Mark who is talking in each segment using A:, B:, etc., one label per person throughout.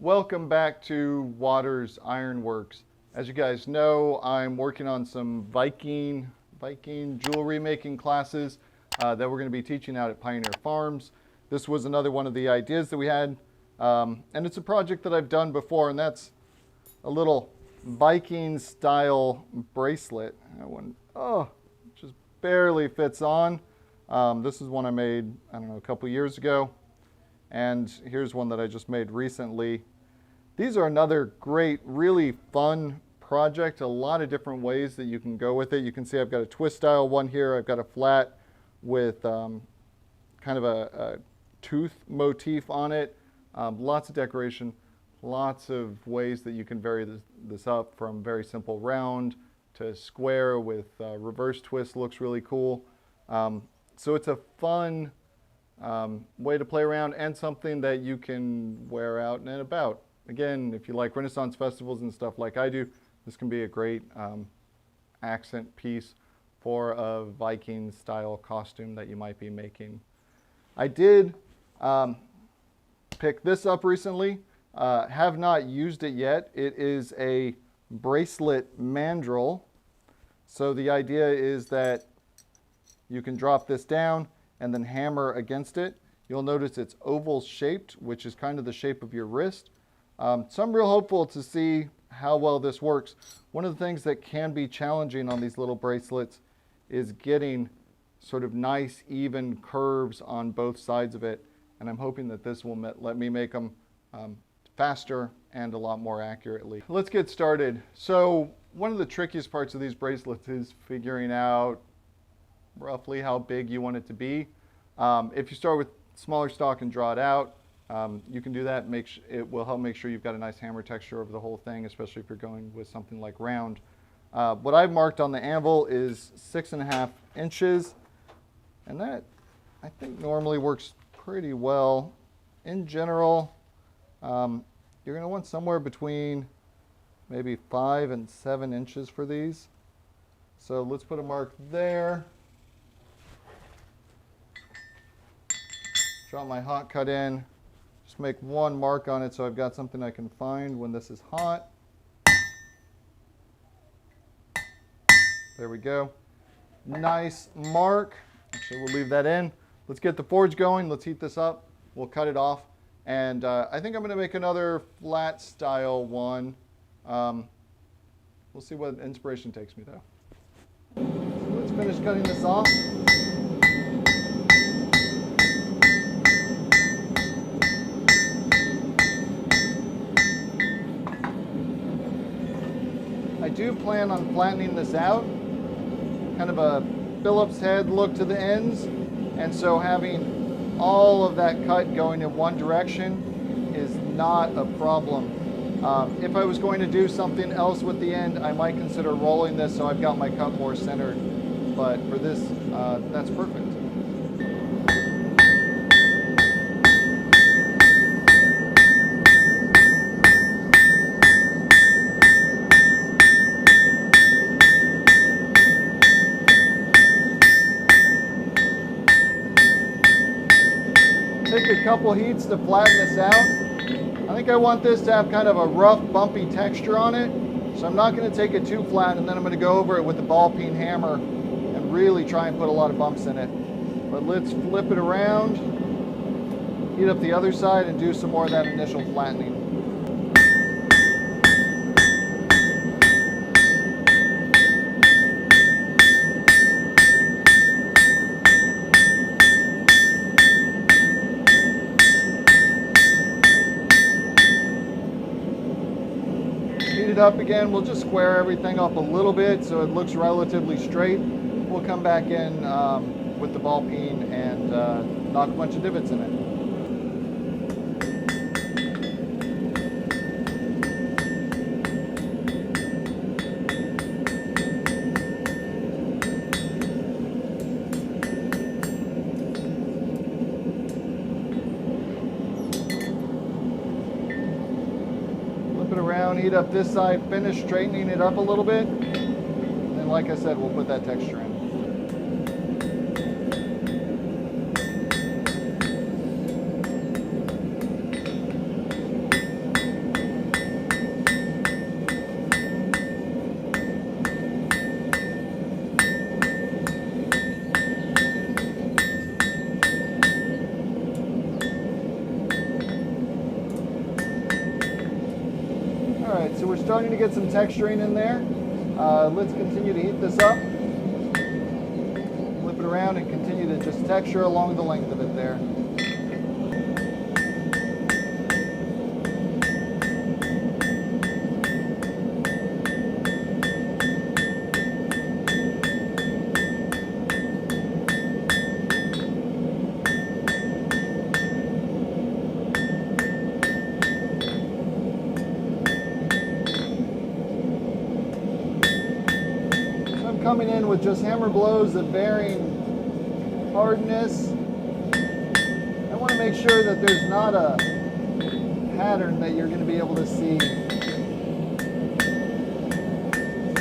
A: Welcome back to Waters Ironworks. As you guys know, I'm working on some Viking jewelry making classes that we're going to be teaching out at Pioneer Farms. This was another one of the ideas that we had, and it's a project that I've done before, and that's a little Viking style bracelet. That one, just barely fits on. This is one I made, I don't know, a couple years ago. And here's one that I just made recently. These are another great, really fun project. A lot of different ways that you can go with it. You can see I've got a twist style one here. I've got a flat with kind of a tooth motif on it. Lots of decoration, lots of ways that you can vary this up, from very simple round to square with reverse twist. Looks really cool. So it's a fun way to play around, and something that you can wear out and about. Again, if you like Renaissance festivals and stuff like I do, this can be a great accent piece for a Viking style costume that you might be making. I did pick this up recently, have not used it yet. It is a bracelet mandrel. So the idea is that you can drop this down and then hammer against it. You'll notice it's oval shaped, which is kind of the shape of your wrist. So I'm real hopeful to see how well this works. One of the things that can be challenging on these little bracelets is getting sort of nice, even curves on both sides of it. And I'm hoping that this will let me make them faster and a lot more accurately. Let's get started. So one of the trickiest parts of these bracelets is figuring out roughly how big you want it to be. If you start with smaller stock and draw it out, you can do that. It will help make sure you've got a nice hammer texture over the whole thing, especially if you're going with something like round. What I've marked on the anvil is 6.5 inches, and that I think normally works pretty well. In general, you're going to want somewhere between maybe 5 and 7 inches for these. So let's put a mark there. Drop my hot cut in. Just make one mark on it so I've got something I can find when this is hot. There we go. Nice mark. Actually, we'll leave that in. Let's get the forge going. Let's heat this up. We'll cut it off. And I think I'm going to make another flat style one. We'll see what inspiration takes me though. So let's finish cutting this off. I do plan on flattening this out, kind of a Phillips head look to the ends, and so having all of that cut going in one direction is not a problem. If I was going to do something else with the end, I might consider rolling this so I've got my cut more centered, but for this, that's perfect. Take a couple heats to flatten this out. I think I want this to have kind of a rough, bumpy texture on it. So I'm not going to take it too flat, and then I'm going to go over it with the ball peen hammer and really try and put a lot of bumps in it. But let's flip it around, heat up the other side, and do some more of that initial flattening. It up again. We'll just square everything up a little bit so it looks relatively straight. We'll come back in with the ball peen and knock a bunch of divots in it. Around, heat up this side, finish straightening it up a little bit, and then like I said, we'll put that texture in. Alright, so we're starting to get some texturing in there. Let's continue to heat this up. Flip it around and continue to just texture along the length of it there. Coming in with just hammer blows of varying hardness. I want to make sure that there's not a pattern that you're going to be able to see.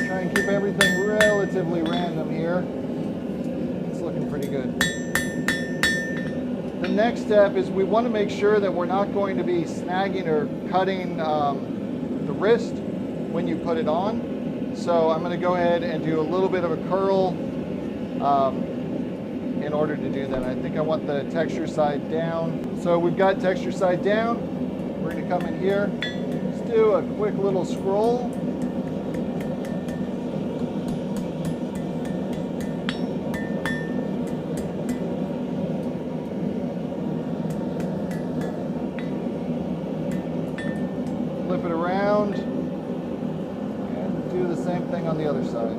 A: Try and keep everything relatively random here. It's looking pretty good. The next step is we want to make sure that we're not going to be snagging or cutting the wrist when you put it on. So I'm going to go ahead and do a little bit of a curl in order to do that. I think I want the texture side down. So we've got texture side down. We're going to come in here. Let's do a quick little scroll. Flip it around. Do the same thing on the other side.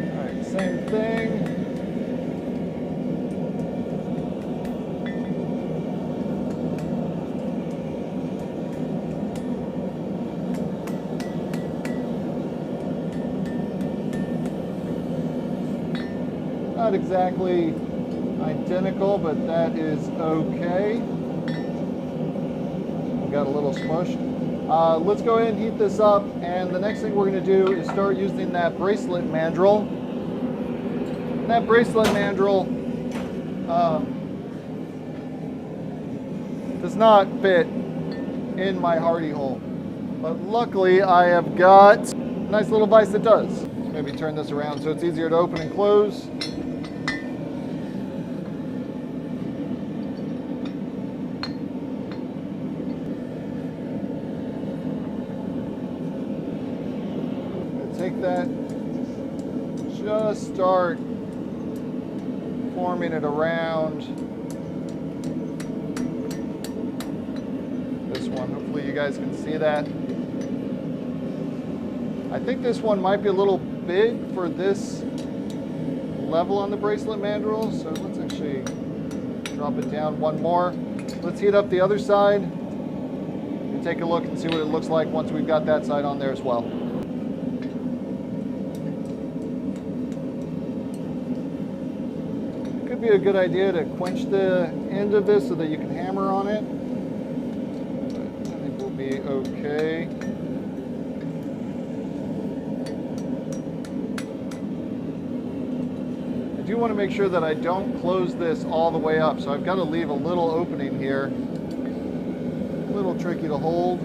A: All right, same thing. Not exactly identical, but that is okay. We got a little smush. Let's go ahead and heat this up, and the next thing we're going to do is start using that bracelet mandrel. And that bracelet mandrel does not fit in my hardy hole, but luckily I have got a nice little vise that does. Let's maybe turn this around so it's easier to open and close. Take that, just start forming it around this one. Hopefully you guys can see that. I think this one might be a little big for this level on the bracelet mandrel, so let's actually drop it down one more. Let's heat up the other side and take a look and see what it looks like once we've got that side on there as well. Be a good idea to quench the end of this so that you can hammer on it. But I think we'll be okay. I do want to make sure that I don't close this all the way up, so I've got to leave a little opening here. A little tricky to hold.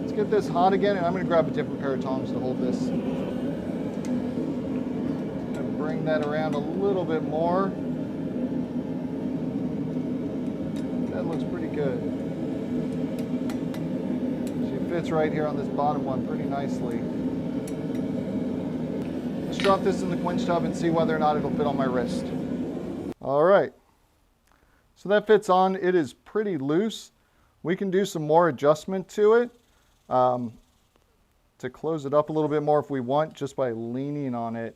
A: Let's get this hot again, and I'm going to grab a different pair of tongs to hold this. Bring that around a little bit more. That looks pretty good. She fits right here on this bottom one pretty nicely. Let's drop this in the quench tub and see whether or not it'll fit on my wrist. All right. So that fits on. It is pretty loose. We can do some more adjustment to it to close it up a little bit more if we want, just by leaning on it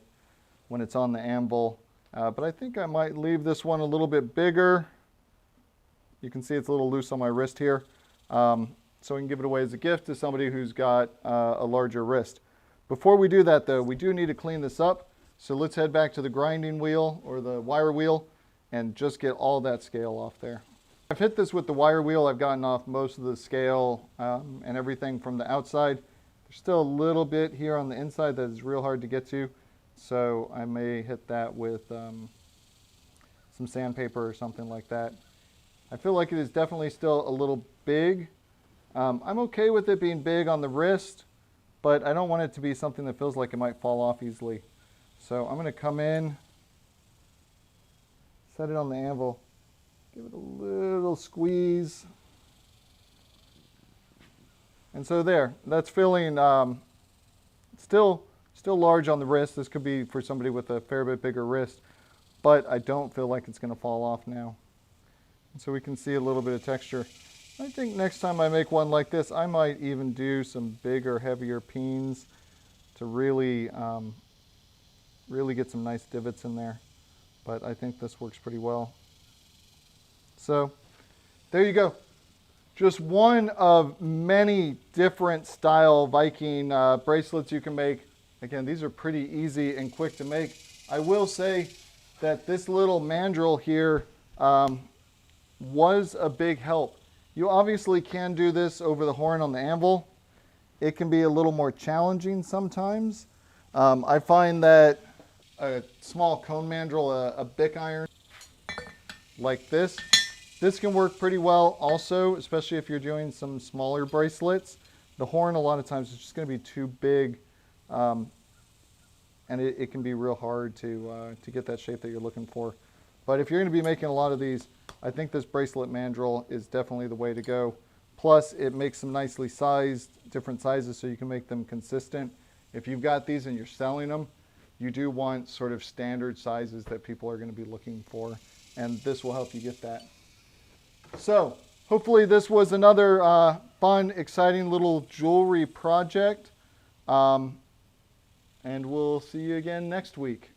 A: when it's on the anvil. But I think I might leave this one a little bit bigger. You can see it's a little loose on my wrist here. So we can give it away as a gift to somebody who's got a larger wrist. Before we do that though, we do need to clean this up. So let's head back to the grinding wheel or the wire wheel and just get all that scale off there. I've hit this with the wire wheel. I've gotten off most of the scale and everything from the outside. There's still a little bit here on the inside that is real hard to get to. So I may hit that with some sandpaper or something like that. I feel like it is definitely still a little big. I'm okay with it being big on the wrist, but I don't want it to be something that feels like it might fall off easily. So I'm going to come in, set it on the anvil, Give it a little squeeze. And so there, that's filling, still large on the wrist. This could be for somebody with a fair bit bigger wrist, but I don't feel like it's going to fall off now. And so we can see a little bit of texture. I think next time I make one like this, I might even do some bigger, heavier peens to really, really get some nice divots in there. But I think this works pretty well. So there you go. Just one of many different style Viking bracelets you can make. Again, these are pretty easy and quick to make. I will say that this little mandrel here was a big help. You obviously can do this over the horn on the anvil. It can be a little more challenging sometimes. I find that a small cone mandrel, a bic iron like this can work pretty well also, especially if you're doing some smaller bracelets. The horn a lot of times is just going to be too big, and it can be real hard to get that shape that you're looking for. But if you're going to be making a lot of these, I think this bracelet mandrel is definitely the way to go. Plus, it makes them nicely sized, different sizes, so you can make them consistent. If you've got these and you're selling them, you do want sort of standard sizes that people are going to be looking for, and this will help you get that. So hopefully this was another fun, exciting little jewelry project, and we'll see you again next week.